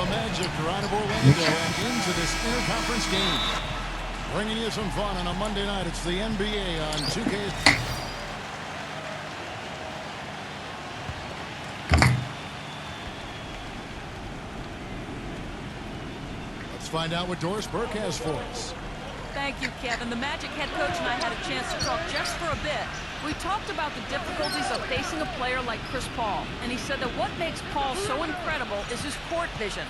The Magic are out of Orlando and into this interconference game. Bringing you some fun on a Monday night. It's the NBA on 2K. Let's find out what Doris Burke has for us. Thank you, Kevin. The Magic head coach and I had a chance to talk just for a bit. We talked about the difficulties of facing a player like Chris Paul, and he said that what makes Paul so incredible is his court vision.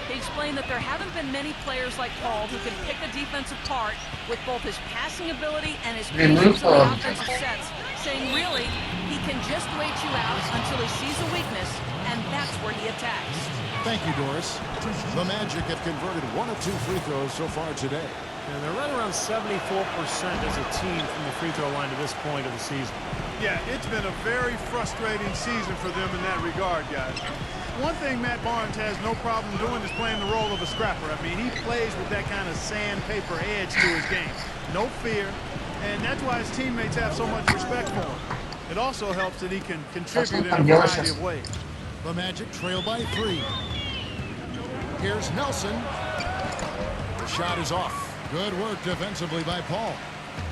He explained that there haven't been many players like Paul who can pick a defense apart with both his passing ability and his patience in the offensive sets, saying really, he can just wait you out until he sees a weakness, and that's where he attacks. Thank you, Doris. The Magic have converted 1 of 2 free throws so far today. And they're right around 74% as a team from the free throw line to this point of the season. Yeah, it's been a very frustrating season for them in that regard, guys. One thing Matt Barnes has no problem doing is playing the role of a scrapper. I mean, he plays with that kind of sandpaper edge to his game. No fear, and that's why his teammates have so much respect for him. It also helps that he can contribute in a variety of ways. The Magic trail by 3. Here's Nelson. The shot is off. Good work defensively by Paul.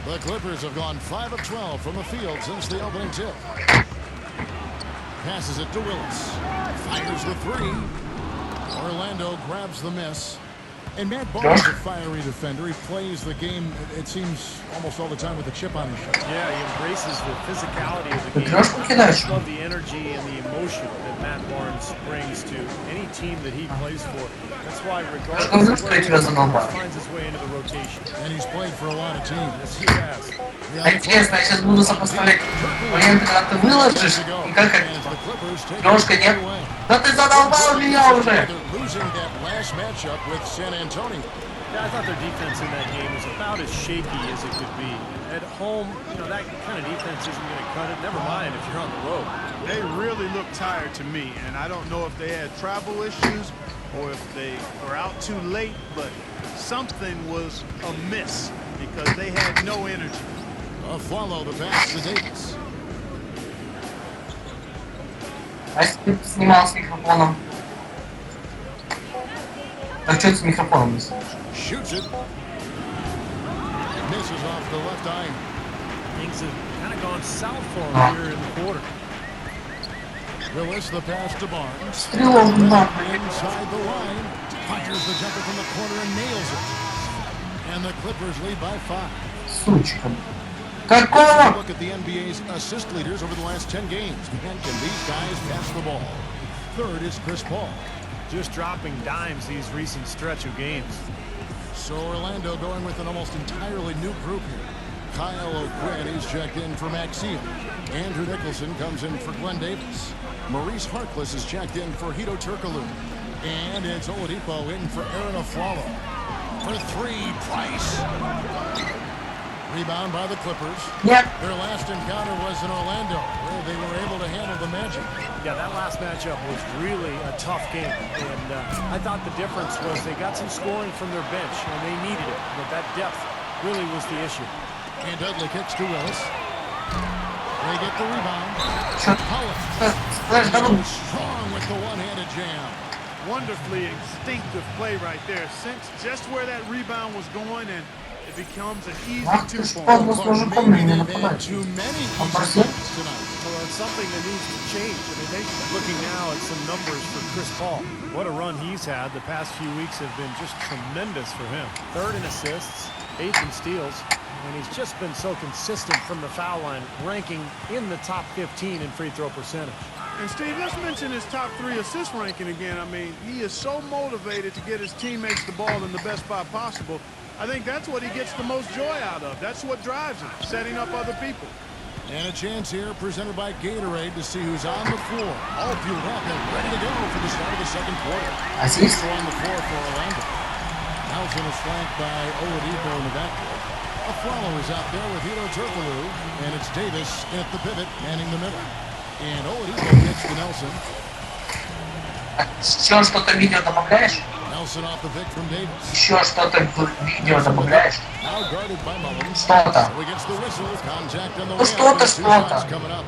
The Clippers have gone 5 of 12 from the field since the opening tip. Passes it to Willis. Fires the 3. Orlando grabs the miss. And Matt Barnes is a fiery defender. He plays the game, it seems, almost all the time with a chip on his shoulder. Yeah, he embraces the physicality of the game. I just love the energy and the emotion that Matt Barnes brings to any team that he plays for. That's why, regardless of where he finds his way into the rotation. And he's played for a lot of teams. Yes, he has. Интересно, я сейчас буду сопоставлять моменты, когда ты выложишь, и как это. Немножко нет. Да ты задолбал меня уже! Yeah, I thought their defense in that game was about as shaky as it could be. At home, you know, that kind of defense isn't going to cut it. Never mind if you're on the road. They really look tired to me, and I don't know if they had travel issues or if they were out too late, but something was amiss because they had no energy. Follow the pass to Davis. А если ты снимал с микрофоном? А что ты с микрофоном не снимаешь? Shoots it. Misses off the left eye. Things have kind of gone south for him here in the quarter. Willis the pass to Barnes. Стрелок, Inside the line. Fires the jumper from the corner and nails it. And the Clippers lead by 5. Сучка. Какого? Look at the NBA's assist leaders over the last 10 games. Man, can these guys pass the ball? Third is Chris Paul. Just dropping dimes these recent stretch of games. So Orlando going with an almost entirely new group here. Kyle O'Quinn is checked in for Maxime. Andrew Nicholson comes in for Glenn Davis. Maurice Harkless is checked in for Hito Turkoglu. And it's Oladipo in for Aaron Aflalo. For 3, Price. Rebound by the Clippers. Yep. Their last encounter was in Orlando, where they were able to handle the Magic. Yeah, that last matchup was really a tough game. And I thought the difference was they got some scoring from their bench, and they needed it. But that depth really was the issue. And Dudley kicks to Willis. They get the rebound. Holland. Strong with the one-handed jam. Wonderfully instinctive play right there. Sense just where that rebound was going, and it becomes an easy two-point. Too many points tonight. Well, it's something that needs to change. I mean, they're looking now at some numbers for Chris Paul. What a run he's had. The past few weeks have been just tremendous for him. 3rd in assists, 8th in steals, and he's just been so consistent from the foul line, ranking in the top 15 in free throw percentage. And Steve, let's mention his top 3 assist ranking again. I mean, he is so motivated to get his teammates the ball in the best spot possible. I think that's what he gets the most joy out of. That's what drives him, setting up other people. And a chance here presented by Gatorade to see who's on the floor. All fueled up and ready to go for the start of the second quarter. Assist. On the floor for Orlando. Nelson is flanked by Oladipo in the backcourt. Aflalo is out there with Hito Turkoglu, and it's Davis at the pivot, manning the middle. And Oladipo gets to Nelson. Еще что-то в видео добавляешь? Nelson off the pick from Davis. Еще что-то в видео добавляешь? Now guarded by Mullins. Что-то. So he gets the whistle. Contact on the Ну что-то, что-то. coming up.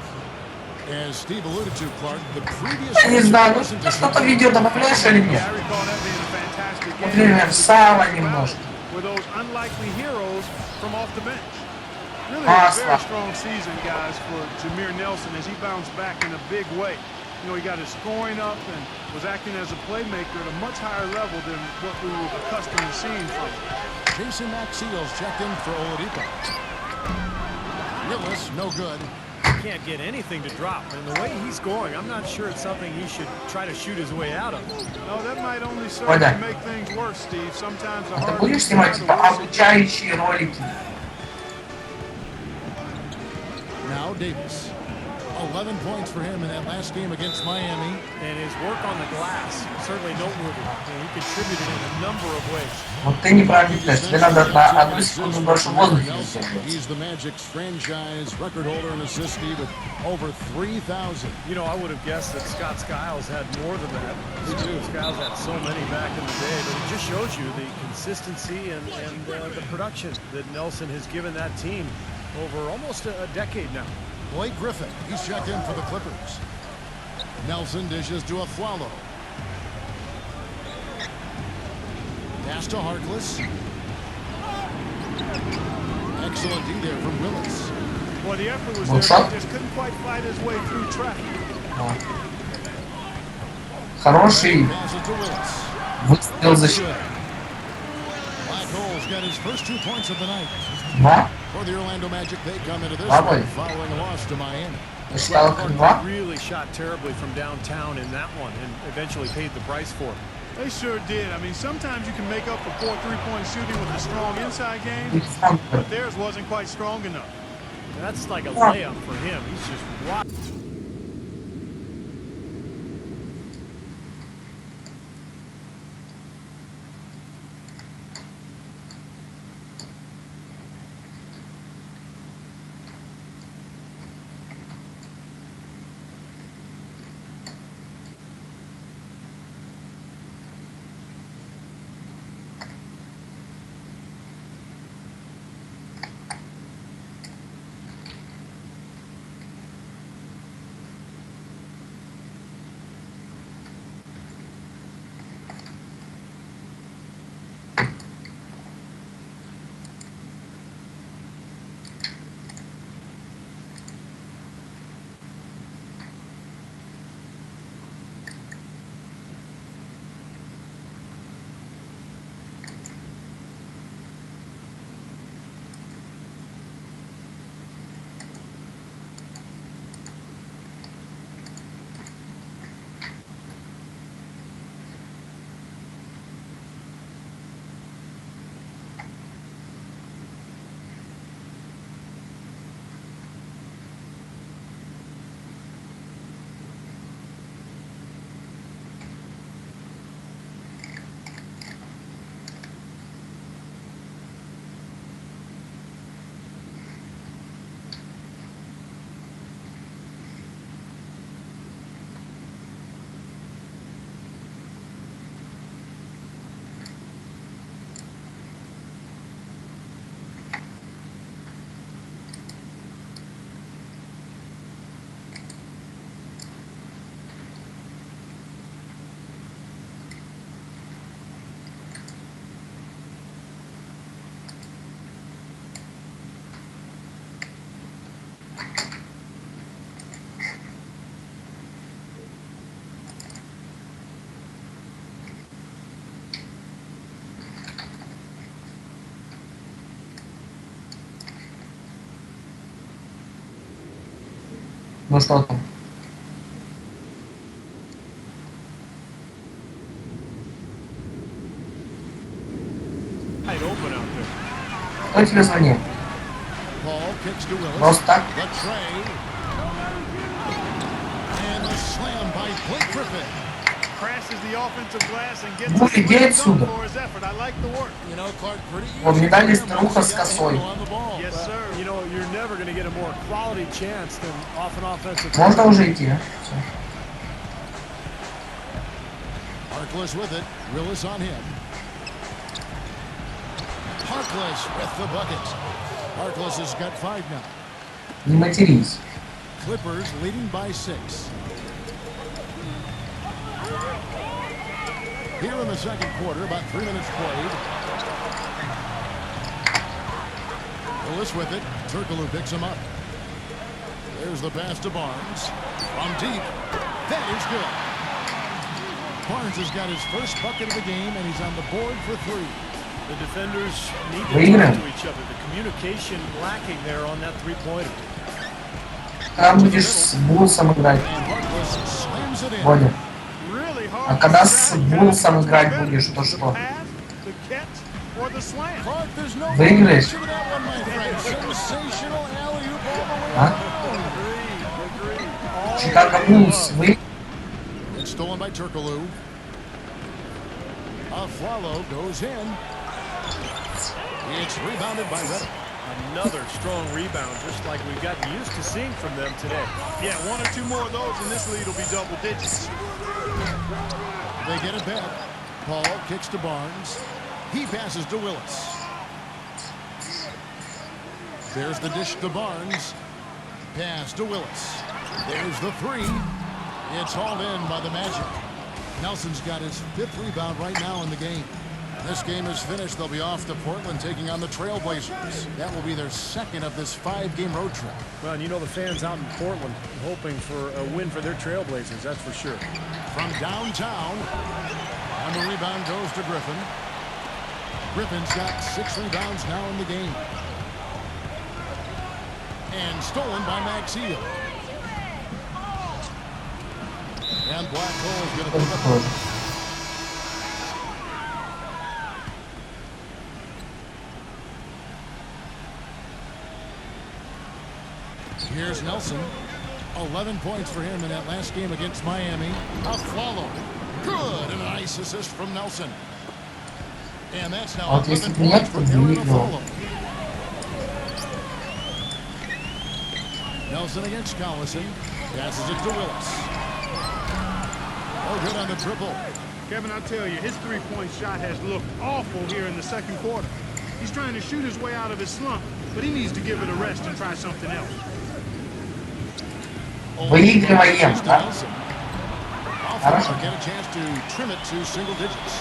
As Steve alluded to, Clark, the previous Я не знаю, ну wasn't ты just что-то видео добавляешь или нет? Yeah, I recall that being a fantastic game. Например, сало немножко. With those unlikely heroes from off the bench. Really a Масло. very strong season, guys, for Jameer Nelson as he bounced back in a big way. You know, he got his scoring up and was acting as a playmaker at a much higher level than what we were accustomed to seeing from him. Jason Maxiel's checked in for Oladipo. Willis, no good. Can't get anything to drop. And the way he's scoring, I'm not sure it's something he should try to shoot his way out of. No, that might only serve Ой, да. to make things worse, Steve. Sometimes the Ты harder будешь you снимать try, the типа worse it gets. обучающие ролики? Now Davis. 11 points for him in that last game against Miami. And his work on the glass, certainly noteworthy. And he contributed in a number of ways. Вот ты неправильно делаешь. Тебе надо на одну секунду больше воздуха Nelson, задерживаться. he's the Magic's franchise record holder in assists with over 3,000. You know, I would have guessed that Scott Skiles had more than that. Skiles had so many back in the day, but it just shows you the consistency and the production that Nelson has given that team over almost a decade now. Blake Griffin, he's checked in for the Clippers. Nelson dishes to Afflalo. Pass to Harkless. Excellent D there from Willis. Well, the effort was Well, there, but he just couldn't quite fight his way through traffic. Хороший Passes to Willis. выстрел защиты. Black Hole's got his first 2 points of the night. Два? For the Orlando Magic, they come into this Бабой. one following a loss to Miami. Ты считал их два? Really shot terribly from downtown in that one and eventually paid the price for it. They sure did. I mean, sometimes you can make up for poor three-point shooting with a strong inside game, but theirs wasn't quite strong enough. That's like a layup for him. He's just wild. Ну что там? Wide open out there. Кто тебе звонил? Ball kicks to Willis. Просто так? The tray. And the slam by Blake Griffin. Crashes the offensive glass and gets Ну, a иди slam отсюда. dunk for his effort. I like the work. You know, Clark, pretty Вот easy мне дали for him старуха once с he got the косой. handle on the ball. Yes, sir. You know, you're never going to get a more quality chance than off an offensive. Можно уже идти, а? Всё. Harkless with it. Willis on him. Harkless with the bucket. Harkless has got 5 now. Не матерись. Clippers leading by 6. Here in the second quarter, about 3 minutes played. Willis with it. Turkoglu picks him up. There's the pass to Barnes. From deep. That is good. Barnes has got his first bucket of the game, and he's on the board for 3. The defenders need to talk to each other. The communication lacking there on that three-pointer. Там будешь с Булсом играть, Бодя. А когда с Булсом играть будешь, то что? Выиграешь? А? Чикаго Булс вы? It's stolen by Turkoglu. Aflalo goes in. It's rebounded by Reddick. Another strong rebound, just like we've gotten used to seeing from them today. Yeah, 1 or 2 more of those and this lead will be double digits. They get it back. Paul kicks to Barnes. He passes to Willis. There's the dish to Barnes. Pass to Willis. There's the 3. It's hauled in by the Magic. Nelson's got his 5th rebound right now in the game. This game is finished. They'll be off to Portland taking on the Trailblazers. That will be their second of this 5-game road trip. Well, and you know the fans out in Portland hoping for a win for their Trailblazers, that's for sure. From downtown, and the rebound goes to Griffin. Griffin's got 6 rebounds now in the game. And stolen by Maxfield. And Black Hole's going to pick up. Here's Nelson. 11 points for him in that last game against Miami. Aflalo. Good. And a nice assist from Nelson. And that's now 11 points for Aaron Aflalo. Nelson against Collison. Passes it to Willis. Oh, good on the triple. Kevin, I tell you, his 3-point shot has looked awful here in the second quarter. He's trying to shoot his way out of his slump, but he needs to give it a rest and try something else. Выигрываем, да? Хорошо. Get a chance to trim it to single digits.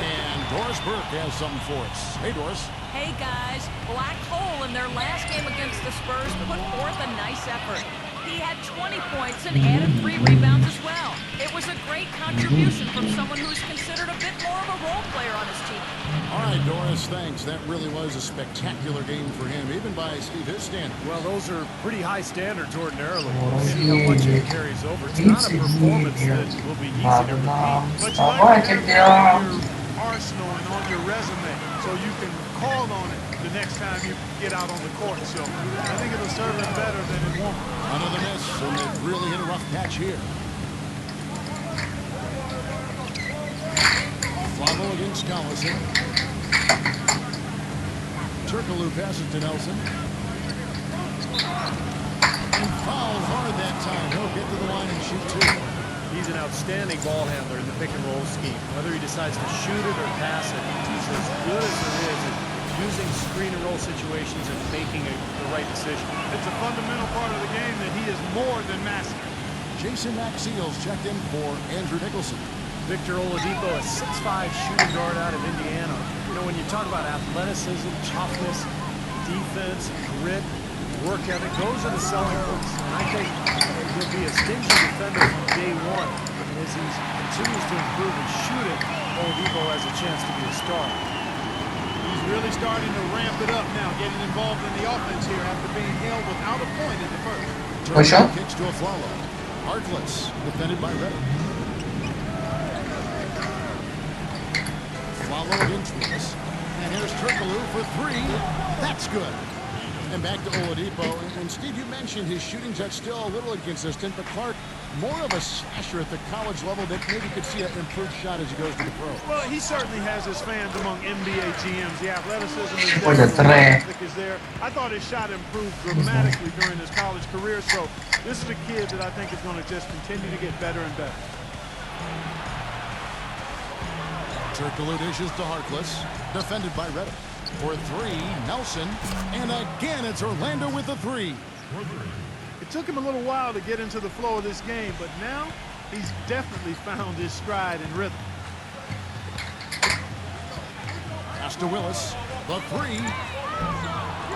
And Doris Burke has something for us. Hey, Doris. Hey, guys. Black Hole in their last game against the Spurs put forth a nice effort. He had 20 points and added 3 rebounds as well. It was a great contribution from someone who's considered a bit more of a role player on his team. All right, Doris, thanks. That really was a spectacular game for him, even by his standards. Well, those are pretty high standards ordinarily. We'll see how much it carries over. It's not a performance that will be easy to repeat. But you like to have it on your arsenal and on your resume so you can call on it the next time you get out on the court. So I think it'll serve him better than it won't. Another miss, and they've really hit a rough patch here. Flavo against Collison. Turkoglu passes to Nelson. And fouls hard that time. He'll get to the line and shoot 2. He's an outstanding ball handler in the pick-and-roll scheme. Whether he decides to shoot it or pass it, he's as good as there is at using screen-and-roll situations and making the right decision. It's a fundamental part of the game that he is more than mastered. Jason Maxiel's checked in for Andrew Nicholson. Victor Oladipo, a 6'5" shooting guard out of Indiana. You know, when you talk about athleticism, toughness, defense, grit, work ethic, those are the selling points. And I think he'll be a stingy defender from day one. And as he continues to improve and shoot it, Oladipo has a chance to be a star. He's really starting to ramp it up now, getting involved in the offense here after being held without a point in the first. Turkoglu kicks to Aflalo. Harkless, defended by Reddick. Aflalo against Willis. And here's Turkoglu for 3. That's good. And back to Oladipo. And Steve, you mentioned his shooting's still a little inconsistent, but Clark, more of a slasher at the college level that maybe could see an improved shot as he goes to the pro. Well, he certainly has his fans among NBA GMs. The athleticism is there, the ethic is there. I thought his shot improved dramatically during his college career, so this is a kid that I think is going to just continue to get better and better. Turkoglu dishes to Harkless, defended by Reddick. For 3, Nelson, and again it's Orlando with the 3. It took him a little while to get into the flow of this game, but now he's definitely found his stride and rhythm. Pass to Willis. The three.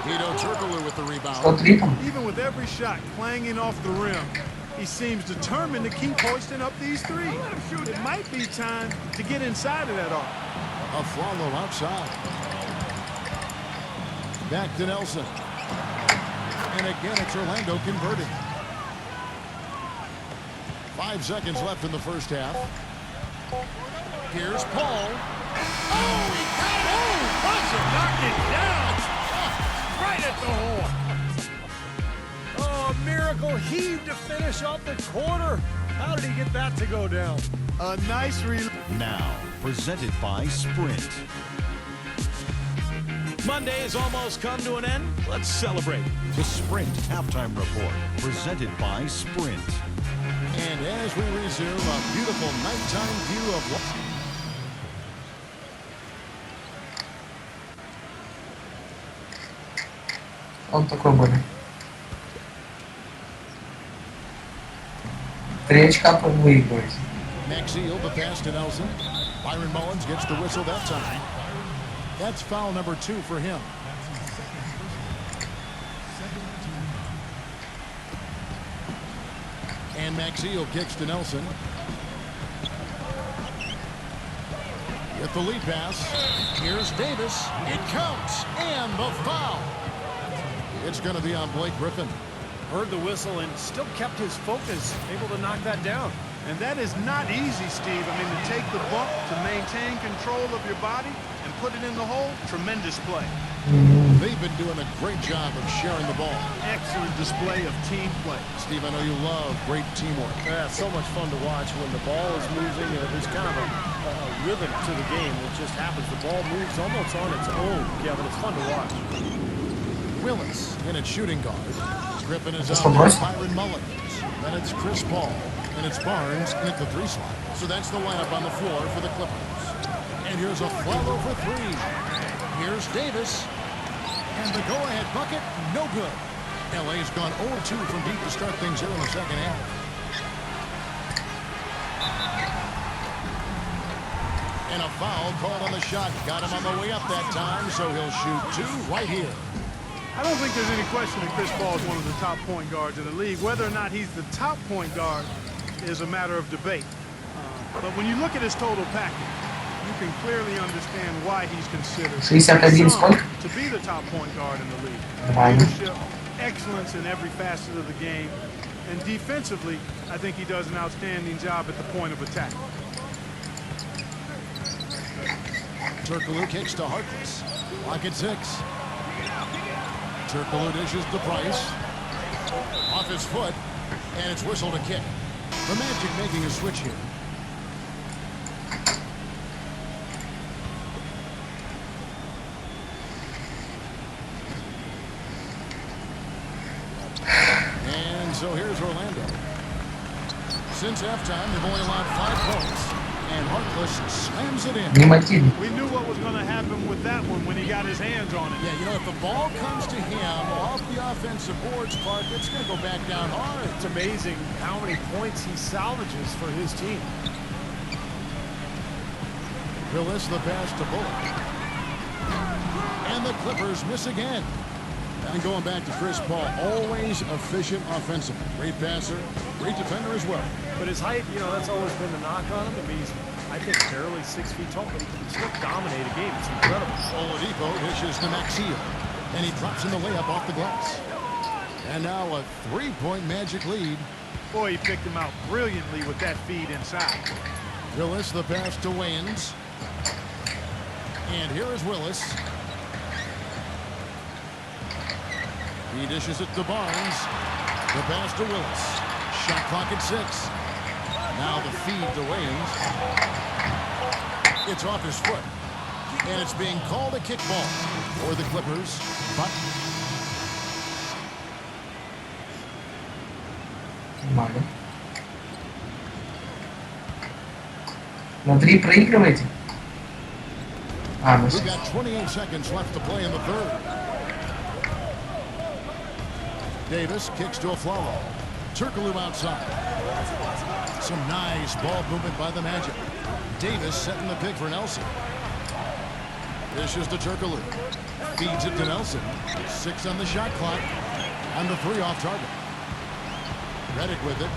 Vito Turkoglu with the rebound. Even with every shot clanging off the rim, he seems determined to keep hoisting up these threes. It might be time to get inside of that arc. A follow outside. Back to Nelson. And again, it's Orlando converting. 5 seconds left in the first half. Here's Paul. Oh, he got it! Oh, Russell knocked it down! Right at the hole. Oh, miracle heave to finish off the quarter. How did he get that to go down? A nice release. Now, presented by Sprint. Monday has almost come to an end. Let's celebrate. The Sprint Halftime Report, presented by Sprint. And as we resume a beautiful nighttime view of what... Он такой более. 3 очка выигрываете. Maxfield, the pass to Nelson. Byron Mullins gets the whistle that time. That's foul number 2 for him. And Maxfield kicks to Nelson. Get the lead pass. Here's Davis. It counts. And the foul. It's going to be on Blake Griffin. Heard the whistle and still kept his focus, able to knock that down. And that is not easy, Steve. I mean, to take the bump, to maintain control of your body, and put it in the hole, tremendous play. They've been doing a great job of sharing the ball. Excellent display of team play. Steve, I know you love great teamwork. Yeah, so much fun to watch when the ball is moving. There's kind of a rhythm to the game. It just happens. The ball moves almost on its own, Kevin. It's fun to watch. Willis in at shooting guard. Griffin is out with Byron Mullins. Then it's Chris Paul. And it's Barnes in at the 3 slot. So that's the lineup on the floor for the Clippers. And here's a follow for 3. Here's Davis. And the go-ahead bucket, no good. LA's gone 0-2 from deep to start things here in the second half. And a foul called on the shot. Got him on the way up that time, so he'll shoot 2 right here. I don't think there's any question that Chris Paul is one of the top point guards in the league. Whether or not he's the top point guard is a matter of debate. But when you look at his total package, you can clearly understand why he's considered 61 сколько? to be the top point guard in the league. Leadership, excellence in every facet of the game, and defensively, I think he does an outstanding job at the point of attack. Turkoglu kicks to Harkless. Lock at 6. Turkoglu dishes to Price. Off his foot, and it's whistled a kick. The Magic making a switch here. And so here's Orlando. Since halftime, they've only allowed 5 points. And Harkless slams it in. We knew what was going to happen with that one when he got his hands on it. Yeah, you know, if the ball comes to him off the offensive boards, Clark, it's going to go back down hard. It's amazing how many points he salvages for his team. Willis the pass to Bullock. And the Clippers miss again. And going back to Chris Paul, always efficient offensively. Great passer, great defender as well. But his height, you know, that's always been the knock on him. I mean, he's, I think, barely 6 feet tall, but he can still dominate a game. It's incredible. Oladipo dishes to Maxfield, and he drops in the layup off the glass. And now a 3-point Magic lead. Boy, he picked him out brilliantly with that feed inside. Willis the pass to Waynes. And here is Willis. He dishes it to Barnes. The pass to Willis. Shot clock at 6. Now the feed to Waynes. It's off his foot. And it's being called a kickball for the Clippers. But На 3 проигрываете? we've got 28 seconds left to play in the third. Davis kicks to a Flalo. Turkaloo outside. Some nice ball movement by the Magic. Davis setting the pick for Nelson. Dishes to Turkaloo. Feeds it to Nelson. 6 on the shot clock. And the 3 off target. Redick with it.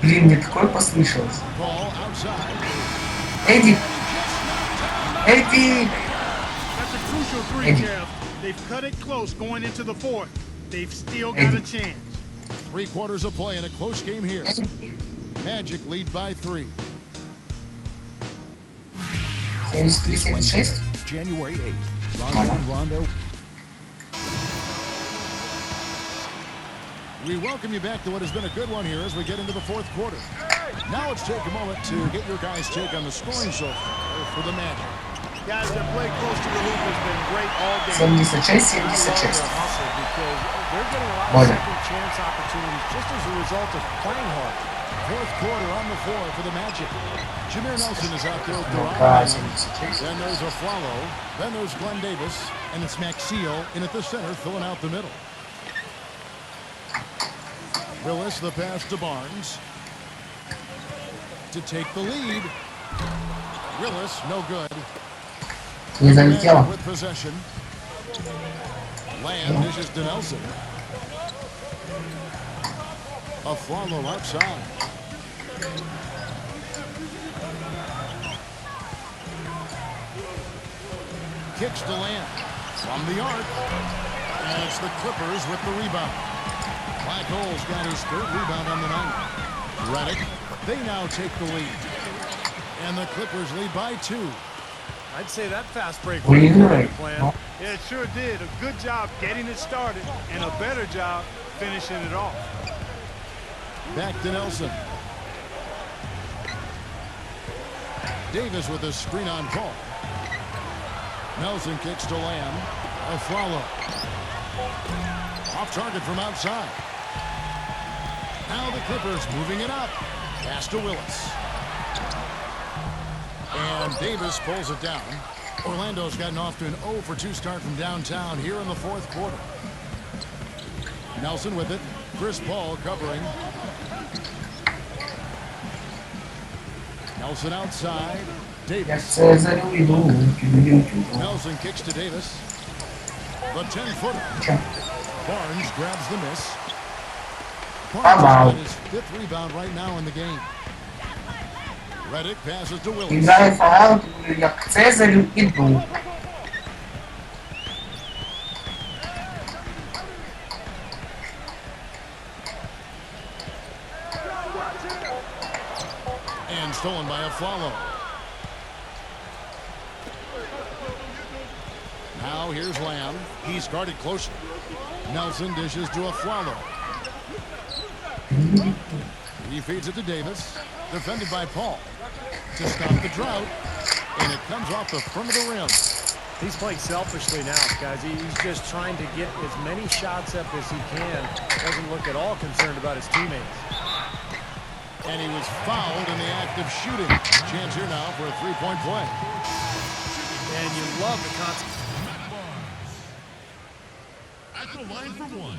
Блин, мне такое послышалось. Ball outside. Эдди! Эдди! That's a crucial three, Jeff. They've cut it close going into the fourth. They've still got a chance. 3 quarters of play in a close game here. Magic lead by 3. 73-76. January 8th. Oрландо. We welcome you back to what has been a good one here as we get into the 4th quarter. Now let's take a moment to get your guys' take on the scoring so far for the Magic. Guys, their play close to the hoop has been great all game. 'Cause 76-76. they're getting a lot of second chance opportunities just as a result of playing hard. 4th quarter on the floor for the Magic. Jameer Nelson is out there with the Да, round. 76. Then there's a Flalo. Then there's Glenn Davis. And it's Maxio in at the center filling out the middle. Willis, the pass to Barnes. To take the lead. Willis, no good. Не залетело. With possession. Land dishes to Nelson. A Flalo outside. Kicks to Land. From the arc. And it's the Clippers with the rebound. Black Hole's got his 3rd rebound on the night. Redick, they now take the lead. And the Clippers lead by 2. I'd say that fast break What are you was a doing? good plan. Yeah, it sure did. A good job getting it started and a better job finishing it off. Back to Nelson. Davis with a screen on Paul. Nelson kicks to Lamb. A Flalo. Off target from outside. Now the Clippers moving it up. Pass to Willis. And Davis pulls it down. Orlando's gotten off to an 0 for 2 start from downtown here in the 4th quarter. Nelson with it. Chris Paul covering. Nelson outside. Davis. Nelson kicks to Davis. The 10-footer. Barnes grabs the miss. Barnes has got his 5th rebound right now in the game. Redick passes to Willis. Играю фаул, я к Цезарю иду. And stolen by a Flalo. Now here's Lamb. He's guarded closely. Nelson dishes to a Flalo. He feeds it to Davis. Defended by Paul. To stop the drought. And it comes off the front of the rim. He's playing selfishly now, guys. He's just trying to get as many shots up as he can. Doesn't look at all concerned about his teammates. And he was fouled in the act of shooting. Chance here now for a 3-point play. And you love the concept. At the line for 1.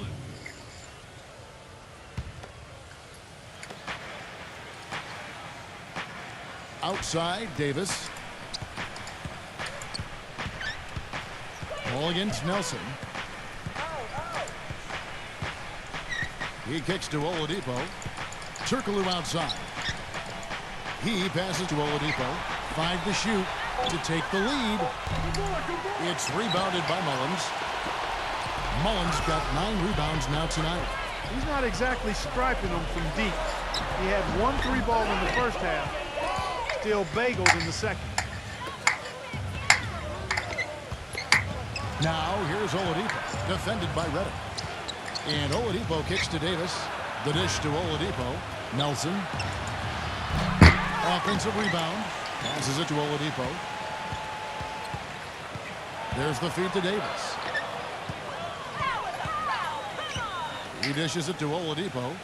Outside, Davis. Ball against Nelson. He kicks to Oladipo. Turkaloo outside. He passes to Oladipo. 5 to shoot to take the lead. It's rebounded by Mullins. Mullins got 9 rebounds now tonight. He's not exactly striping them from deep. He had 1 3-ball in the first half. Still bageled in the second. Now here's Oladipo, defended by Redick. And Oladipo kicks to Davis. The dish to Oladipo. Nelson. Offensive rebound. Passes it to Oladipo. There's the feed to Davis. He dishes it to Oladipo.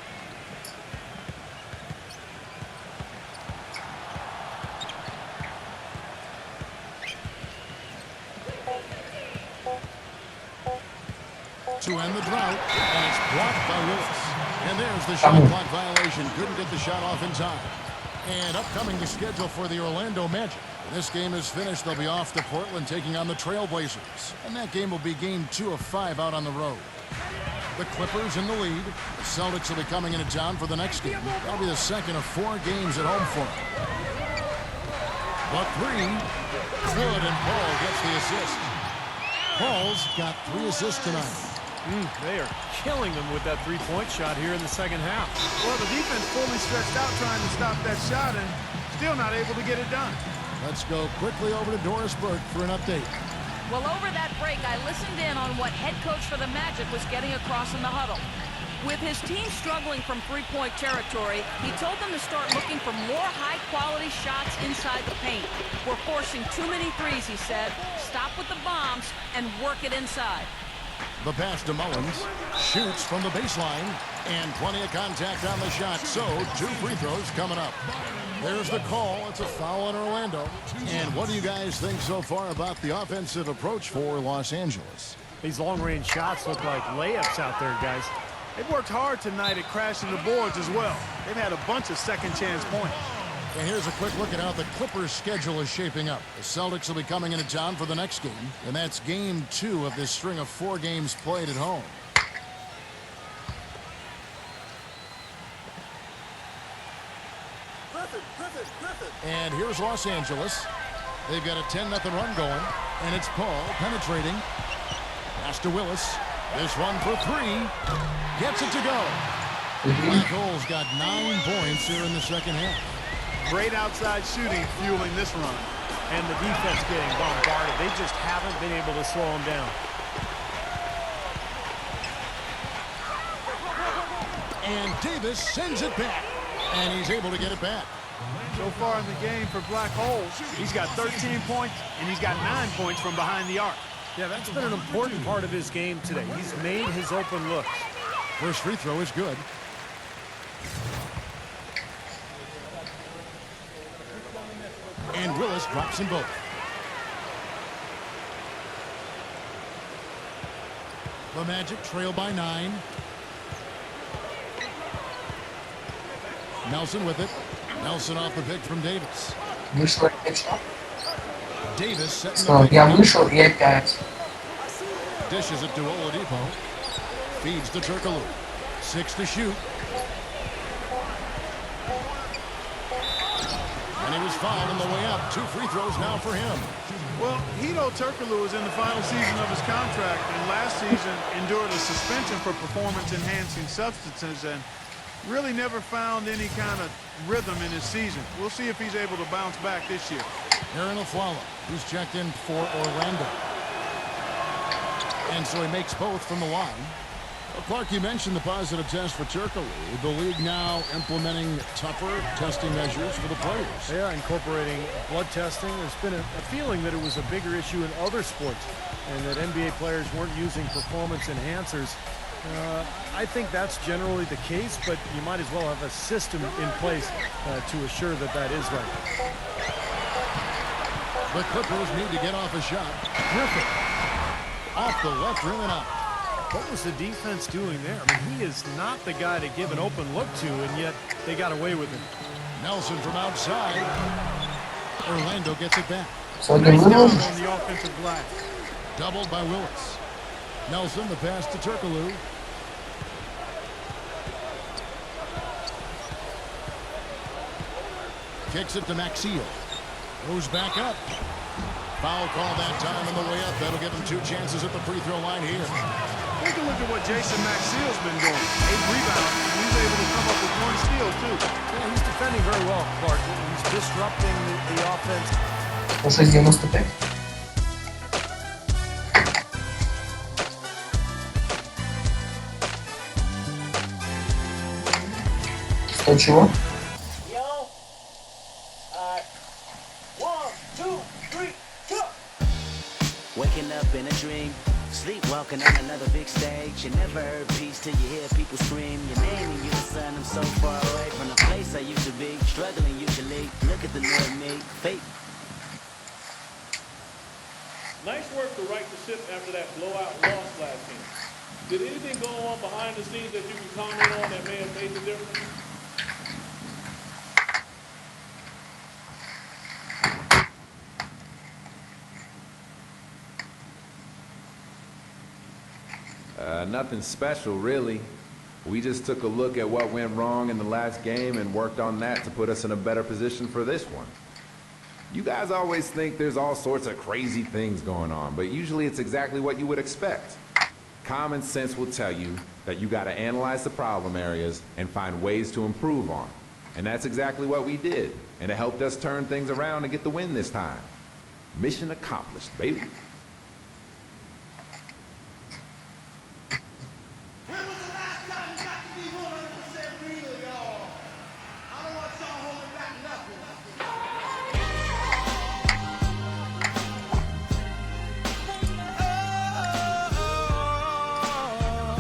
to end the drought, and it's blocked by Willis. And there's the shot clock violation. Couldn't get the shot off in time. And upcoming the schedule for the Orlando Magic. When this game is finished, they'll be off to Portland taking on the Trailblazers. And that game will be game 2 of 5 out on the road. The Clippers in the lead. The Celtics will be coming into town for the next game. That'll be the second of 4 games at home for them. The three. Good, and Paul gets the assist. Paul's got 3 assists tonight. They are killing them with that three-point shot here in the second half. Well, the defense fully stretched out trying to stop that shot and still not able to get it done. Let's go quickly over to Doris Burke for an update. Well, over that break, I listened in on what head coach for the Magic was getting across in the huddle. With his team struggling from three-point territory, he told them to start looking for more high-quality shots inside the paint. We're forcing too many threes, he said. Stop with the bombs and work it inside. The pass to Mullins. Shoots from the baseline. And plenty of contact on the shot. So, 2 free throws coming up. There's the call. It's a foul on Orlando. And what do you guys think so far about the offensive approach for Los Angeles? These long-range shots look like layups out there, guys. They've worked hard tonight at crashing the boards as well. They've had a bunch of second-chance points. And here's a quick look at how the Clippers' schedule is shaping up. The Celtics will be coming into town for the next game, and that's game 2 of this string of 4 games played at home. And here's Los Angeles. They've got a 10-0 run going, and it's Paul penetrating. Pass to Willis. This one for 3. Gets it to go. Black Hole's got 9 points here in the second half. Great outside shooting fueling this run. And the defense getting bombarded. They just haven't been able to slow them down. And Davis sends it back. And he's able to get it back. So far in the game for Black Hole, he's got 13 points, and he's got 9 points from behind the arc. Yeah, that's been an important part of his game today. He's made his open looks. First free throw is good. And Willis drops them both. The Magic trail by 9. Nelson with it. Nelson off the pick from Davis. Вышло опять. Davis setting Снова the я pick. вышел и опять. Dishes it to Oladipo. Feeds to Turkoglu. 6 to shoot. And he was fouled on the way up. 2 free throws now for him. Well, Hito Turkoglu is in the final season of his contract, and last season endured a suspension for performance-enhancing substances and really never found any kind of rhythm in his season. We'll see if he's able to bounce back this year. Aaron Aflalo, who's checked in for Orlando. And so he makes both from the line. Well, Clark, you mentioned the positive test for Turkoglu. The league now implementing tougher testing measures for the players. Yeah, incorporating blood testing. There's been a feeling that it was a bigger issue in other sports and that NBA players weren't using performance enhancers. I think that's generally the case, but you might as well have a system in place to assure that that is right. The Clippers need to get off a shot. Griffin off the left rim and out. What was the defense doing there? I mean, he is not the guy to give an open look to, and yet they got away with it. Nelson from outside. Orlando gets it back. So Nice the job move. on the offensive glass. Doubled by Willis. Nelson, the pass to Turkoglu. Kicks it to Maxiel. Goes back up. Foul call that time on the way up. That'll give him 2 chances at the free throw line here. Take a look at what Jason Maxiel's been doing. 8 rebounds. He's able to come up with 1 steal, too. Yeah, he's defending very well, Clark. He's disrupting the offense. 6.95. Что чего? Waking up in a dream, sleepwalking on another big stage. You never heard peace till you hear people scream your name and you're the son. I'm so far away from the place I used to be, struggling usually. Look at the new me, fate. Nice work to right the ship after that blowout loss last game. Did anything go on behind the scenes that you can comment on that may have made the difference? Nothing special, really. We just took a look at what went wrong in the last game and worked on that to put us in a better position for this one. You guys always think there's all sorts of crazy things going on, but usually it's exactly what you would expect. Common sense will tell you that you gotta analyze the problem areas and find ways to improve on. And that's exactly what we did, and it helped us turn things around and get the win this time. Mission accomplished, baby.